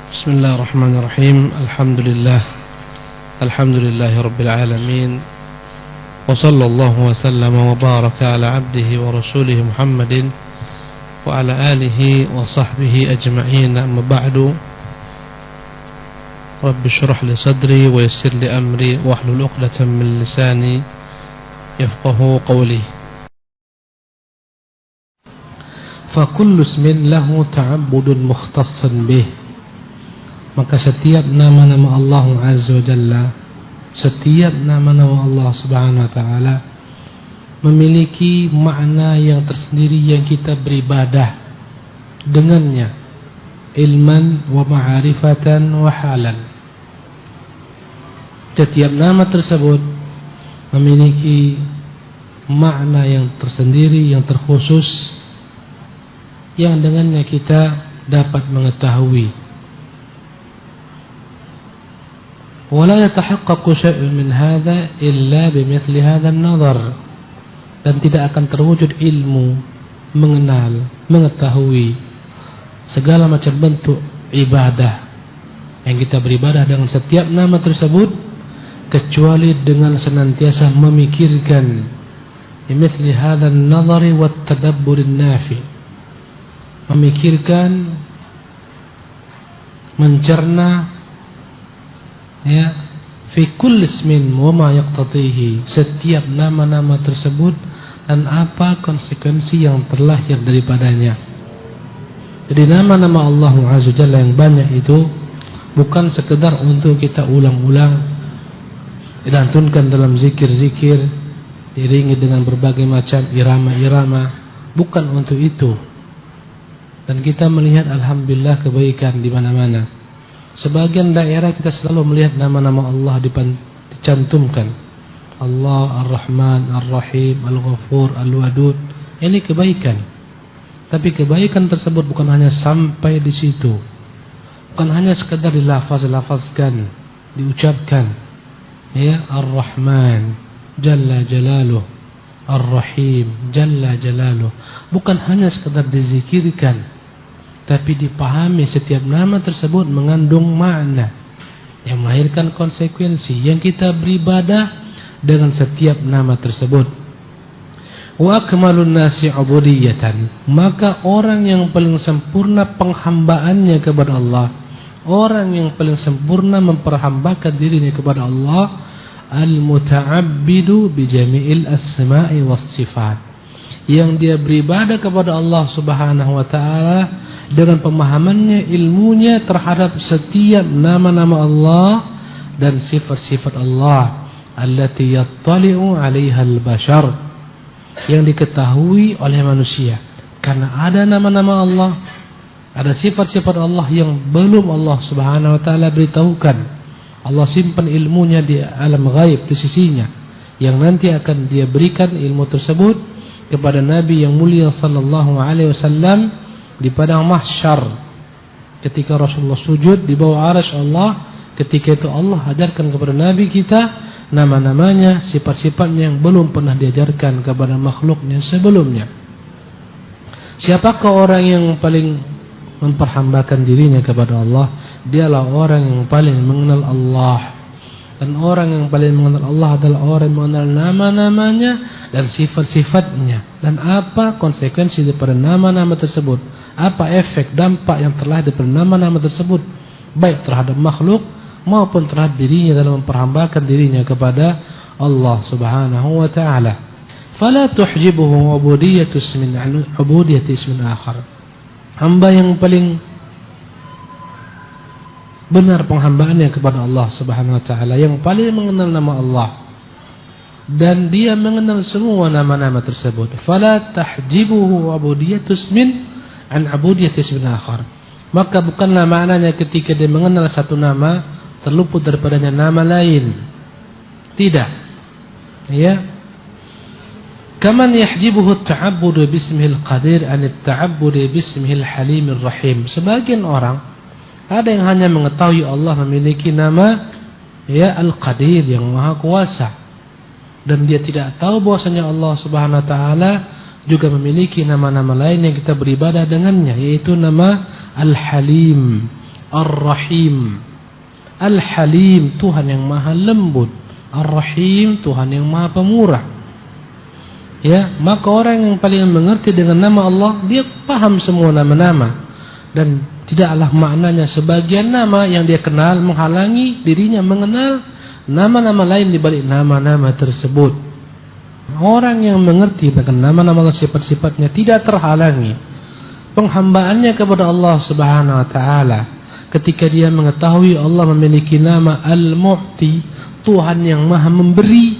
Bismillahirrahmanirrahim. Alhamdulillahi rabbil alamin. Wa sallallahu wa sallama wa baraka ala abdihi wa rasulih Muhammadin wa ala alihi wa sahbihi ajma'in. Amma ba'du. Rabbi shrah li sadri wa yassir li amri wa hlul 'uqdatam min lisani yafqahu qawli. Fa kullu ismin lahu ta'abbudun mukhtassan bih. Maka setiap nama-nama Allah Azza wa Jalla, setiap nama-nama Allah Subhanahu wa Ta'ala memiliki makna yang tersendiri yang kita beribadah dengannya, ilman wa ma'arifatan wa halan. Setiap nama tersebut memiliki makna yang tersendiri, yang terkhusus, yang dengannya kita dapat mengetahui. ولا يتحقق شيء من هذا إلا بمثل هذا النظر. Dan tidak akan terwujud ilmu, mengenal, mengetahui segala macam bentuk ibadah yang kita beribadah dengan setiap nama tersebut kecuali dengan senantiasa memikirkan bimithli hadha an-nazar wa at-tadabbur an-nafi, memikirkan, mencerna ya, fi kulli ismin wa ma yaqtatihi, setiap nama-nama tersebut dan apa konsekuensi yang terlahir daripadanya. Jadi nama-nama Allah Azza Jalla yang banyak itu bukan sekedar untuk kita ulang-ulang, dilantunkan dalam zikir-zikir, diiringi dengan berbagai macam irama-irama, bukan untuk itu. Dan kita melihat alhamdulillah kebaikan di mana-mana. Sebagian daerah kita selalu melihat nama-nama Allah dicantumkan. Allah Ar-Rahman, Ar-Rahim, Al-Ghafur, Al-Wadud. Ini kebaikan. Tapi kebaikan tersebut bukan hanya sampai di situ. Bukan hanya sekadar dilafaz-lafazkan, diucapkan. Ya, Ar-Rahman, Jalla Jalaluh. Ar-Rahim, Jalla Jalaluh. Bukan hanya sekadar dizikirkan, tapi dipahami setiap nama tersebut mengandung makna yang melahirkan konsekuensi yang kita beribadah dengan setiap nama tersebut. Wa akmalun nasi ubudiyatan, maka orang yang paling sempurna penghambaannya kepada Allah, orang yang paling sempurna memperhambakan dirinya kepada Allah, al-muta'abbidu bi jami'il asma'i was sifat, yang dia beribadah kepada Allah Subhanahu wa Ta'ala dengan pemahamannya, ilmunya terhadap setiap nama-nama Allah dan sifat-sifat Allah allati yattali'u 'alaiha al-bashar, yang diketahui oleh manusia. Karena ada nama-nama Allah, ada sifat-sifat Allah yang belum Allah Subhanahu wa Ta'ala beritahukan. Allah simpan ilmunya di alam ghaib di sisinya, yang nanti akan dia berikan ilmu tersebut kepada Nabi yang mulia sallallahu alaihi wasallam di padang mahsyar ketika Rasulullah sujud di bawah arasy Allah. Ketika itu Allah ajarkan kepada Nabi kita nama-namanya, sifat-sifatnya yang belum pernah diajarkan kepada makhluknya sebelumnya. Siapakah orang yang paling memperhambakan dirinya kepada Allah? Dialah orang yang paling mengenal Allah. Dan orang yang paling mengenal Allah adalah orang yang mengenal nama-namanya dan sifat-sifatnya, dan apa konsekuensi daripada nama-nama tersebut, apa efek dampak yang terlahir daripada nama-nama tersebut, baik terhadap makhluk maupun terhadap dirinya dalam memperhambakan dirinya kepada Allah Subhanahu wa Ta'ala. Fala tuhjibuhu ubudiyatu ismin an ubudiyati ismin akhar. Hamba yang paling benar penghambaannya kepada Allah Subhanahu wa Ta'ala, yang paling mengenal nama Allah dan dia mengenal semua nama-nama tersebut. Fala tahjibuhu ubudiyatu ismin an ubudiyati ismin akhar. Maka bukanlah maknanya ketika dia mengenal satu nama terluput daripadanya nama lain. Tidak. Ya. Kaman yahjibuhu at-ta'abbud bismihil qadir an at-ta'abbud bismihil halimir rahim. Sebagian orang ada yang hanya mengetahui Allah memiliki nama ya Al-Qadir, yang Maha Kuasa, dan dia tidak tahu bahwasanya Allah Subhanahu wa Ta'ala juga memiliki nama-nama lain yang kita beribadah dengannya, yaitu nama Al-Halim, Ar-Rahim. Al-Halim, Tuhan yang maha lembut. Ar-Rahim, Tuhan yang maha pemurah. Ya, maka orang yang paling mengerti dengan nama Allah, dia paham semua nama-nama, dan tidaklah maknanya sebagian nama yang dia kenal menghalangi dirinya mengenal nama-nama lain di balik nama-nama tersebut. Orang yang mengerti dengan nama-nama Allah, sifat-sifatnya, tidak terhalangi penghambaannya kepada Allah Subhanahu wa taala. Ketika dia mengetahui Allah memiliki nama Al-Mu'ti, Tuhan yang maha memberi,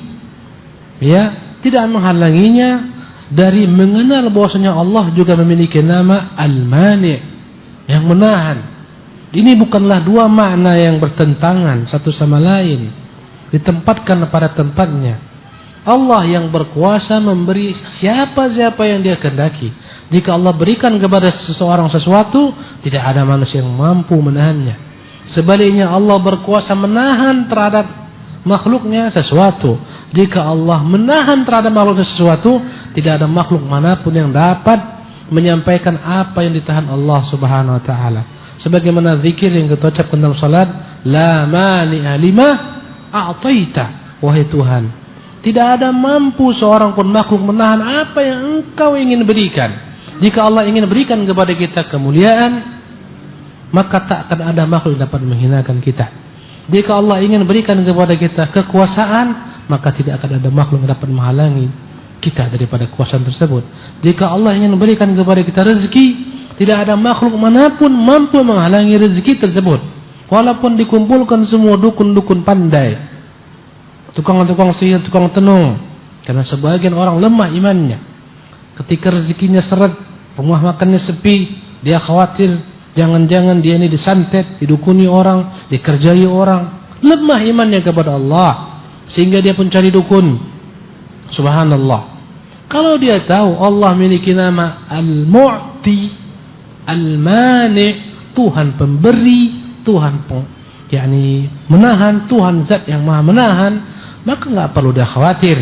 ya, tidak menghalanginya dari mengenal bahwasanya Allah juga memiliki nama Al-Mani', yang menahan. Ini bukanlah dua makna yang bertentangan satu sama lain, ditempatkan pada tempatnya. Allah yang berkuasa memberi siapa-siapa yang dia kehendaki. Jika Allah berikan kepada seseorang sesuatu, tidak ada manusia yang mampu menahannya. Sebaliknya, Allah berkuasa menahan terhadap makhluknya sesuatu. Jika Allah menahan terhadap makhluknya sesuatu, tidak ada makhluk manapun yang dapat menyampaikan apa yang ditahan Allah Subhanahu wa taala. Sebagaimana zikir yang kita ucapkan dalam salat, la mani'a lima a'taita, wahai Tuhan, tidak ada mampu seorang pun makhluk menahan apa yang Engkau ingin berikan. Jika Allah ingin berikan kepada kita kemuliaan, maka tak akan ada makhluk yang dapat menghinakan kita. Jika Allah ingin berikan kepada kita kekuasaan, maka tidak akan ada makhluk yang dapat menghalangi kita daripada kekuasaan tersebut. Jika Allah ingin berikan kepada kita rezeki, tidak ada makhluk manapun mampu menghalangi rezeki tersebut. Walaupun dikumpulkan semua dukun-dukun pandai, tukang-tukang sihir, tukang tenung, karena sebagian orang lemah imannya. Ketika rezekinya seret, rumah makannya sepi, dia khawatir jangan-jangan dia ini disantet, didukuni orang, dikerjai orang. Lemah imannya kepada Allah, sehingga dia pun cari dukun. Subhanallah. Kalau dia tahu Allah memiliki nama Al-Mu'ti, Al-Mani', Tuhan pemberi, Tuhan menahan, Tuhan zat yang maha menahan, maka enggak perlu dia khawatir.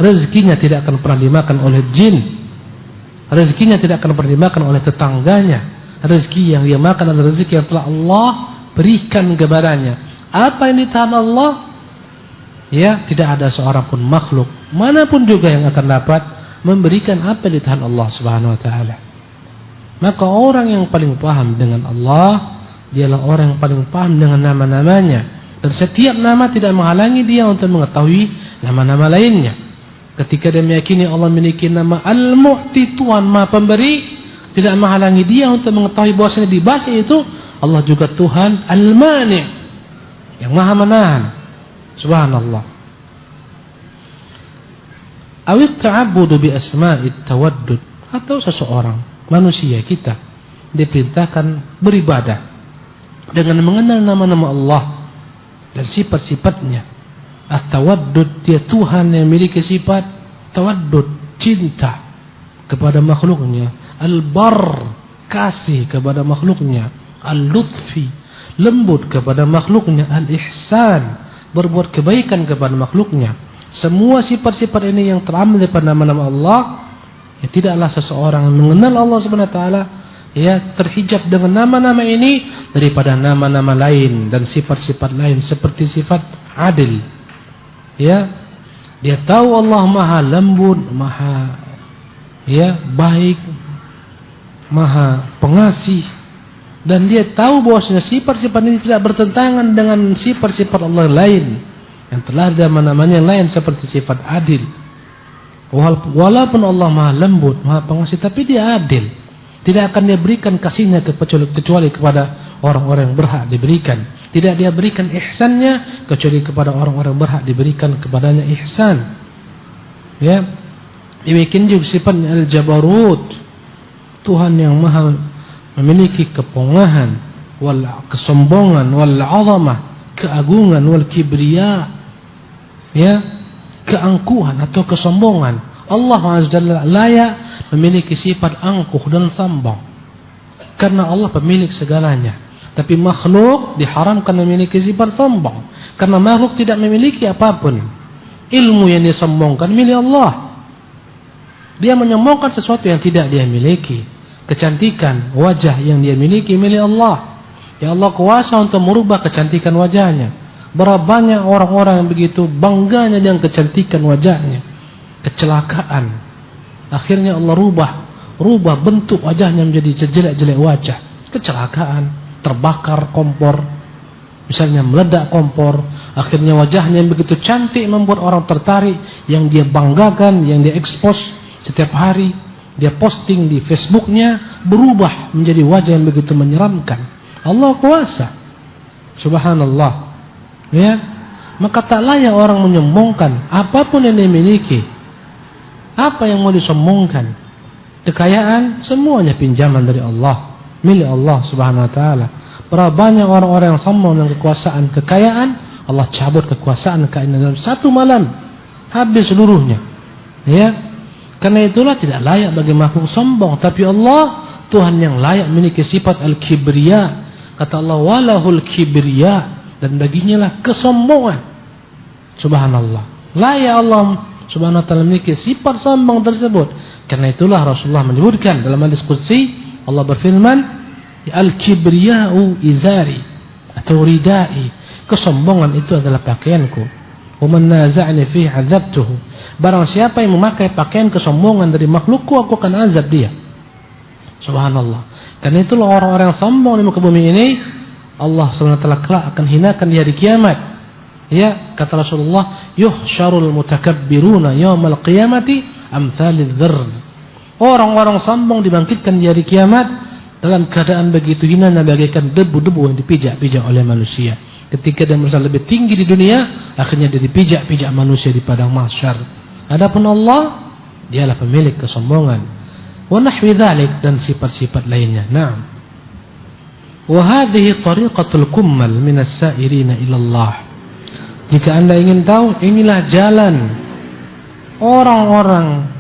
Rezekinya tidak akan pernah dimakan oleh jin. Rezekinya tidak akan pernah dimakan oleh tetangganya. Rezeki yang dia makan adalah rezeki yang telah Allah berikan kepadanya. Apa yang ditahan Allah, ya, tidak ada seorang pun makhluk manapun juga yang akan dapat memberikan apa yang ditahan Allah Subhanahu wa taala. Maka orang yang paling paham dengan Allah, dialah orang yang paling paham dengan nama-namanya, dan setiap nama tidak menghalangi dia untuk mengetahui nama-nama lainnya. Ketika dia meyakini Allah memiliki nama Al-Mu'ti, Tuhan maha pemberi, tidak menghalangi dia untuk mengetahui bahwasanya di balik itu Allah juga Tuhan Al-Mani', yang maha menahan. Subhanallah. Awit ta'abudu bi asma'it tawaddud, atau seseorang manusia kita diperintahkan beribadah dengan mengenal nama-nama Allah dan sifat-sifatnya. At-tawaddud, dia Tuhan yang memiliki sifat tawaddud, cinta kepada makhluknya. Al-bar, kasih kepada makhluknya. Al-lutfi, lembut kepada makhluknya. Al-ihsan, berbuat kebaikan kepada makhluknya. Semua sifat-sifat ini yang terambil daripada nama-nama Allah, ya, tidaklah seseorang yang mengenal Allah Subhanahu wa taala, ya, terhijab dengan nama-nama ini daripada nama-nama lain dan sifat-sifat lain seperti sifat adil. Ya, dia tahu Allah maha lembut, maha, ya, baik, maha pengasih, dan dia tahu bahwasanya sifat-sifat ini tidak bertentangan dengan sifat-sifat Allah lain yang telah ada nama-namanya yang lain seperti sifat adil. Walaupun Allah maha lembut, maha pengasih, tapi dia adil. Tidak akan dia berikan kasihnya kecuali kepada orang-orang yang berhak diberikan. Tidak dia berikan ihsannya kecuali kepada orang-orang berhak diberikan kepadanya ihsan. Ya, demikian juga sifatnya al-jabarut, Tuhan yang maha memiliki kepongahan, wal kesombongan, wal azamah, keagungan, wal kibriya, ya, keangkuhan atau kesombongan. Allah Azza wa Jalla layak memiliki sifat angkuh dan sombong, karena Allah pemilik segalanya. Tapi makhluk diharamkan memiliki sifat sombong, karena makhluk tidak memiliki apapun. Ilmu yang disombongkan milik Allah. Dia menyombongkan sesuatu yang tidak dia miliki. Kecantikan wajah yang dia miliki milik Allah. Ya Allah kuasa untuk merubah kecantikan wajahnya. Berapa banyak orang-orang yang begitu bangganya dengan kecantikan wajahnya. Kecelakaan. Akhirnya Allah rubah bentuk wajahnya menjadi jelek-jelek wajah. Kecelakaan, terbakar kompor. Misalnya meledak kompor. Akhirnya wajahnya yang begitu cantik membuat orang tertarik. Yang dia banggakan, yang dia expose setiap hari. Dia posting di Facebooknya. Berubah menjadi wajah yang begitu menyeramkan. Allah kuasa. Subhanallah. Ya, maka tak layak orang menyombongkan apapun yang dimiliki. Apa yang mau disombongkan? Kekayaan semuanya pinjaman dari Allah, milik Allah Subhanahu wa taala. Berapa banyak orang-orang yang sombong dengan kekuasaan, kekayaan, Allah cabut kekuasaan kekayaan dalam satu malam, habis seluruhnya. Ya. Karena itulah tidak layak bagi makhluk sombong, tapi Allah Tuhan yang layak memiliki sifat al-kibriya. Kata Allah, walahul kibriya, dan baginya lah kesombongan. Subhanallah. Layak Allah Subhanahu wa taala memiliki sifat sombong tersebut. Karena itulah Rasulullah menyebutkan dalam hadis qudsi, Allah berfirman, al-kibriya'u izari atau ridai. Kesombongan itu adalah pakaianku. Wa man naza'ani fihi 'adzabtuhu. Barang siapa yang memakai pakaian kesombongan dari makhlukku, aku akan azab dia. Subhanallah. Karena itulah orang-orang yang sombong di muka bumi ini Allah SWT kelak akan hinakan di hari kiamat. Ya, kata Rasulullah, yuhsyarul mutakabbiruna yaumal qiyamati amthalidz dzarr. Orang-orang sombong dibangkitkan di hari kiamat dalam keadaan begitu hina, bagaikan debu-debu yang dipijak-pijak oleh manusia. Ketika dia merasa lebih tinggi di dunia, akhirnya dia dipijak-pijak manusia di padang mahsyar. Adapun Allah, dialah pemilik kesombongan. Wa nahwi dzalik, dan sifat-sifat lainnya. Naam. وَهَذِهِ طَرِيقَةُ الْكُمَّلِ مِنَ السَّائِرِينَ إِلَى اللَّهِ. Jika anda ingin tahu, inilah jalan orang-orang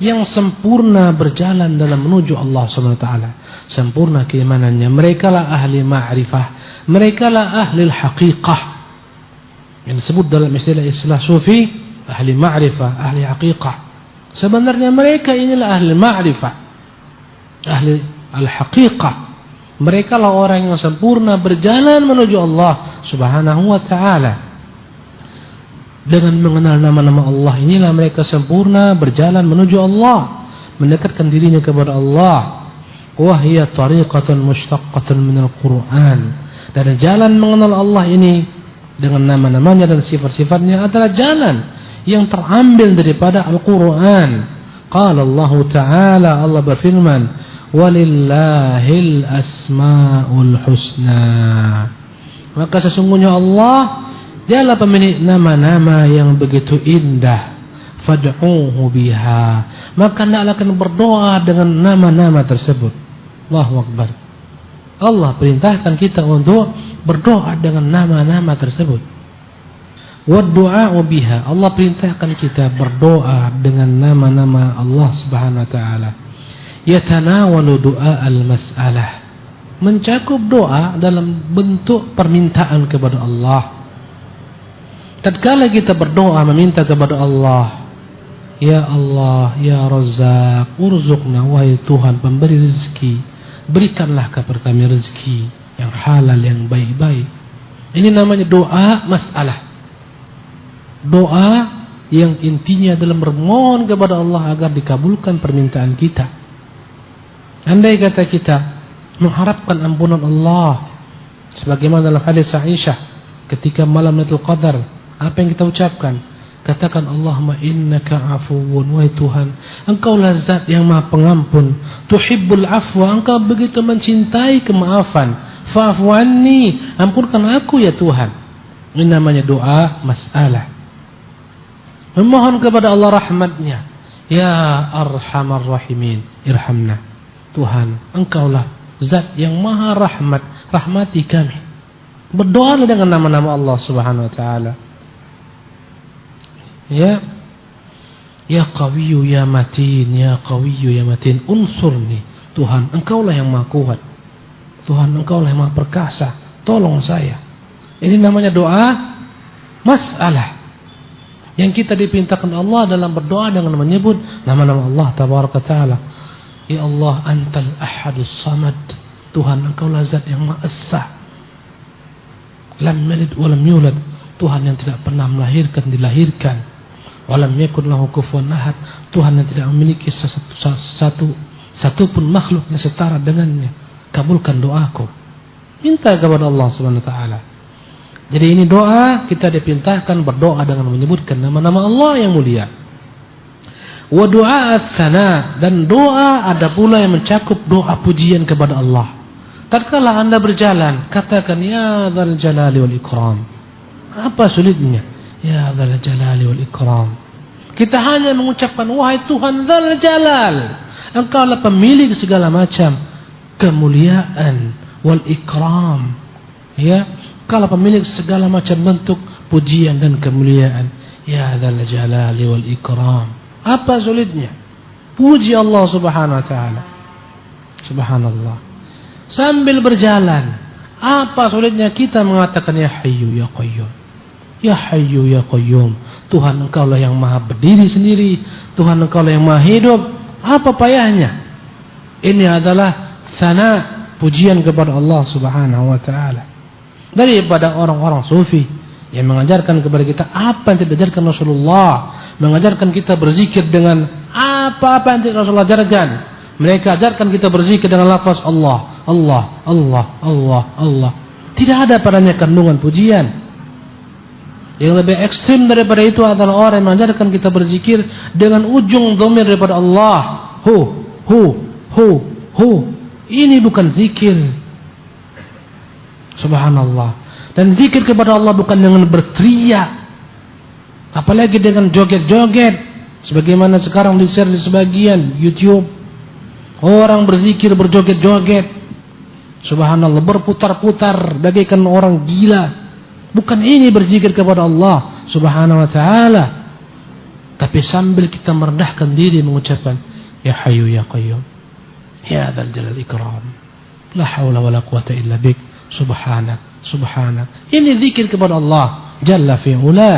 yang sempurna berjalan dalam menuju Allah SWT. Sempurna keimanannya. Mereka lah ahli ma'rifah. Mereka lah ahli haqiqah. Yang disebut dalam istilah sufi, ahli ma'rifah, ahli haqiqah. Sebenarnya mereka inilah ahli ma'rifah, ahli al-haqiqah. Mereka lah orang yang sempurna berjalan menuju Allah Subhanahu wa ta'ala. Dengan mengenal nama-nama Allah, inilah mereka sempurna berjalan menuju Allah, mendekatkan dirinya kepada Allah. Wa hiya tariqatun mushtaqqatun minal Qur'an. Dan jalan mengenal Allah ini dengan nama-namanya dan sifat-sifatnya adalah jalan yang terambil daripada Al-Qur'an. Qala Allah Ta'ala, Allah berfirman, walillahil asmaul husna. Maka sesungguhnya Allah, dialah pemilik nama-nama yang begitu indah. Fad'uhu biha. Maka hendaklah kalian berdoa dengan nama-nama tersebut. Allahu Akbar. Allah perintahkan kita untuk berdoa dengan nama-nama tersebut. Waddu'a'u biha. Allah perintahkan kita berdoa dengan nama-nama Allah Subhanahu wa taala. Yatanawalu du'a al-mas'alah, mencakup doa dalam bentuk permintaan kepada Allah. Tatkala kita berdoa meminta kepada Allah, ya Allah, ya Razzaq, urzuqna, wahai Tuhan pemberi rezeki, berikanlah kepada kami rezeki yang halal, yang baik-baik. Ini namanya doa masalah. Doa yang intinya adalah bermohon kepada Allah agar dikabulkan permintaan kita. Andai kata kita mengharapkan ampunan Allah, sebagaimana dalam hadis Aisyah ketika malam Lailatul Qadar, apa yang kita ucapkan? Katakan, Allahumma innaka afuwun, wahai Tuhan, Engkau lah zat yang maha pengampun, tuhibbul afwa, Engkau begitu mencintai kemaafan, fa'fu anni, ampunkan aku ya Tuhan. Ini namanya doa masalah. Memohon kepada Allah rahmatnya. Ya Arhamar Rahimin, irhamna. Tuhan, Engkaulah zat yang maha rahmat, rahmati kami. Berdoa dengan nama-nama Allah Subhanahu wa taala. Ya Qawiyyu ya Matin, ya Qawiyyu ya Matin, unsurni. Tuhan, Engkaulah yang maha kuat. Tuhan, Engkaulah yang maha perkasa, tolong saya. Ini namanya doa masalah. Yang kita dipintakan Allah dalam berdoa dengan menyebut nama-nama Allah Tabaraka Ta'ala. Ya Allah, Antal Ahadus Samad. Tuhan, Engkaulah zat yang maha esa, Lam yalid wa lam yulad, Tuhan yang tidak pernah melahirkan, dilahirkan. Wa lam yakun lahu kufuwan ahad, Tuhan yang tidak memiliki satu pun makhluk yang setara dengannya. Kabulkan doaku. Minta kepada Allah Subhanahu wa taala. Jadi ini doa, kita diperintahkan berdoa dengan menyebutkan nama-nama Allah yang mulia. Wa du'a ats-tsana, dan doa ada pula yang mencakup doa pujian kepada Allah. Tatkala Anda berjalan, katakan ya dzal jalali wal ikram. Apa sulitnya? Ya dzal jalali wal ikram. Kita hanya mengucapkan wahai Tuhan dzal jalal, Engkau adalah pemilik segala macam kemuliaan wal ikram. Ya, Engkau pemilik segala macam bentuk pujian dan kemuliaan. Ya dzal jalali wal ikram. Apa sulitnya? Puji Allah Subhanahu wa taala. Subhanallah. Sambil berjalan, apa sulitnya kita mengatakan ya Hayyu ya Qayyum. Ya Hayyu ya Qayyum. Tuhan Engkau lah yang maha berdiri sendiri, Tuhan Engkau lah yang maha hidup. Apa payahnya? Ini adalah sana, pujian kepada Allah Subhanahu wa taala. Daripada orang-orang sufi yang mengajarkan kepada kita apa yang tidak diajarkan Rasulullah, mengajarkan kita berzikir dengan apa-apa yang tidak Rasulullah ajarkan. Mereka ajarkan kita berzikir dengan lafaz Allah, Allah, Allah, Allah, Allah. Tidak ada padanya kandungan pujian. Yang lebih ekstrim daripada itu adalah orang yang mengajarkan kita berzikir dengan ujung dhamir daripada Allah. Hu. Ini bukan zikir. Subhanallah. Dan zikir kepada Allah bukan dengan berteriak, apalagi dengan joget-joget, sebagaimana sekarang di-share di sebagian YouTube. Orang berzikir berjoget-joget, subhanallah, berputar-putar bagaikan orang gila. Bukan ini berzikir kepada Allah Subhanahu wa taala. Tapi sambil kita merendahkan diri mengucapkan ya Hayyu ya Qayyum, ya dzal jalali ikram, la haula wala quwata illa bik, subhanak, subhanak. Ini zikir kepada Allah jalla fi ula.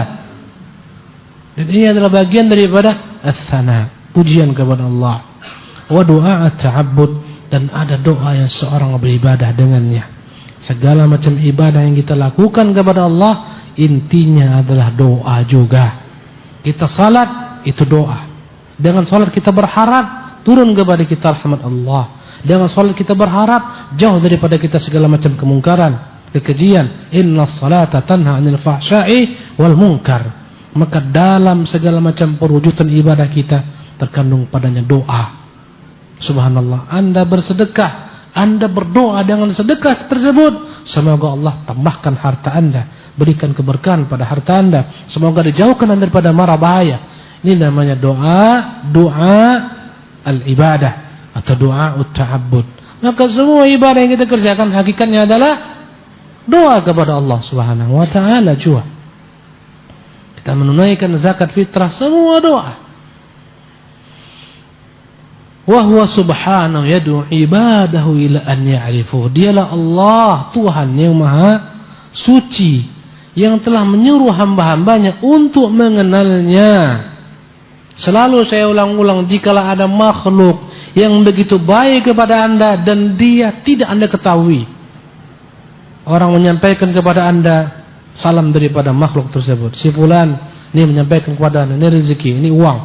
Dan ini adalah bagian daripada ats-tsana, pujian kepada Allah. Wa du'a at-ta'abbud, dan ada doa yang seorang beribadah dengannya. Segala macam ibadah yang kita lakukan kepada Allah intinya adalah doa juga. Kita salat itu doa. Dengan salat kita berharap turun kepada kita rahmat Allah. Dengan salat kita berharap jauh daripada kita segala macam kemungkaran, kekejian. Innas salata tanha 'anil fahsya'i wal munkar. Maka dalam segala macam perwujudan ibadah kita terkandung padanya doa. Subhanallah, Anda bersedekah, Anda berdoa dengan sedekah tersebut, semoga Allah tambahkan harta Anda, berikan keberkahan pada harta Anda, semoga dijauhkan Anda daripada mara bahaya. Ini namanya doa al-ibadah atau doa ut-ta'abbud. Maka semua ibadah yang kita kerjakan hakikatnya adalah doa kepada Allah Subhanahu wa taala juga. Kita menunaikan zakat fitrah, semua doa. Wa huwa subhanahu yad'u ibadahu ila an ya'rifuh. Dialah Allah, Tuhan yang maha suci, yang telah menyuruh hamba-hambanya untuk mengenalnya. Selalu saya ulang-ulang, jikalau ada makhluk yang begitu baik kepada Anda dan dia tidak Anda ketahui, orang menyampaikan kepada Anda salam daripada makhluk tersebut, si fulan ini menyampaikan kepada Anda, ini rezeki, ini uang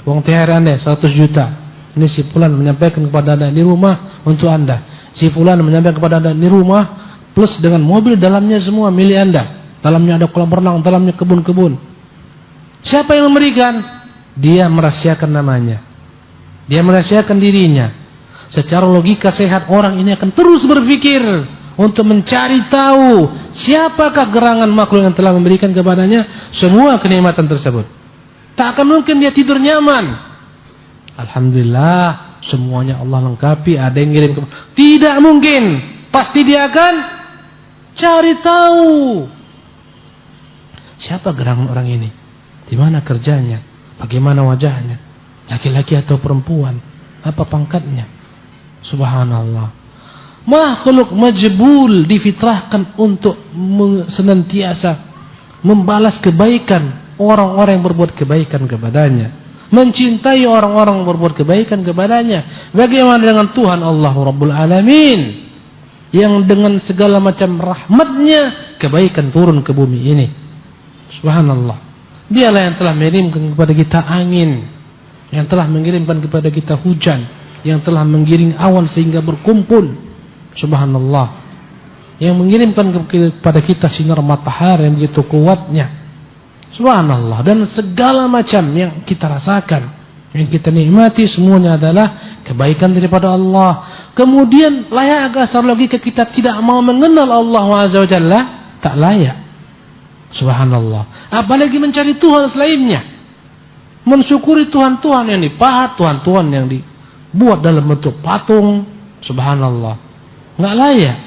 THR Anda 100 juta. Ini si fulan menyampaikan kepada Anda, ini rumah untuk Anda. Si fulan menyampaikan kepada Anda, ini rumah plus dengan mobil dalamnya semua milik Anda. Dalamnya ada kolam renang, dalamnya kebun-kebun. Siapa yang memberikan? Dia merahasiakan namanya. Dia merahasiakan dirinya. Secara logika sehat orang ini akan terus berpikir untuk mencari tahu siapakah gerangan makhluk yang telah memberikan kepadanya semua kenikmatan tersebut. Tak akan mungkin dia tidur nyaman. Alhamdulillah, semuanya Allah lengkapi, ada yang ngirim ke... Tidak mungkin. Pasti dia akan cari tahu siapa gerangan orang ini, di mana kerjanya, bagaimana wajahnya, laki-laki atau perempuan, apa pangkatnya. Subhanallah. Makhluk majbul difitrahkan untuk senantiasa membalas kebaikan orang-orang yang berbuat kebaikan kepadanya, mencintai orang-orang yang berbuat kebaikan kepadanya. Bagaimana dengan Tuhan Allah Rabbul Alamin? yang dengan segala macam rahmatnya kebaikan turun ke bumi ini. Subhanallah. Dialah yang telah mengirimkan kepada kita angin, yang telah mengirimkan kepada kita hujan, yang telah menggiring awan sehingga berkumpul. Subhanallah. Yang mengirimkan kepada kita sinar matahari yang begitu kuatnya. Subhanallah. Dan segala macam yang kita rasakan, yang kita nikmati, semuanya adalah kebaikan daripada Allah. Kemudian layak asal logika kita tidak mau mengenal Allah Azza wa Jalla? Tak layak. Subhanallah. Apalagi mencari Tuhan selainnya, mensyukuri Tuhan-Tuhan yang dipahat, Tuhan-Tuhan yang dibuat dalam bentuk patung. Subhanallah. Enggak layak.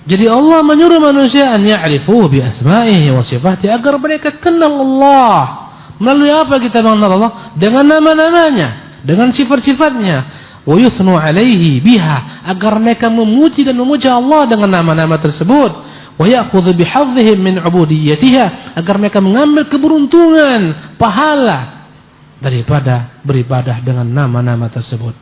Jadi Allah menyuruh manusia an ya'rifu bi asma'ihi wa sifatihi, agar mereka kenal Allah. Melalui apa kita mengenal Allah? Dengan nama-namanya, dengan sifat-sifatnya. Wa yuthnu 'alaihi biha, agar mereka memuji dan memuja Allah dengan nama-nama tersebut. Wa ya'khudhu bihadhihim min 'ubudiyyatiha, agar mereka mengambil keberuntungan, pahala daripada beribadah dengan nama-nama tersebut.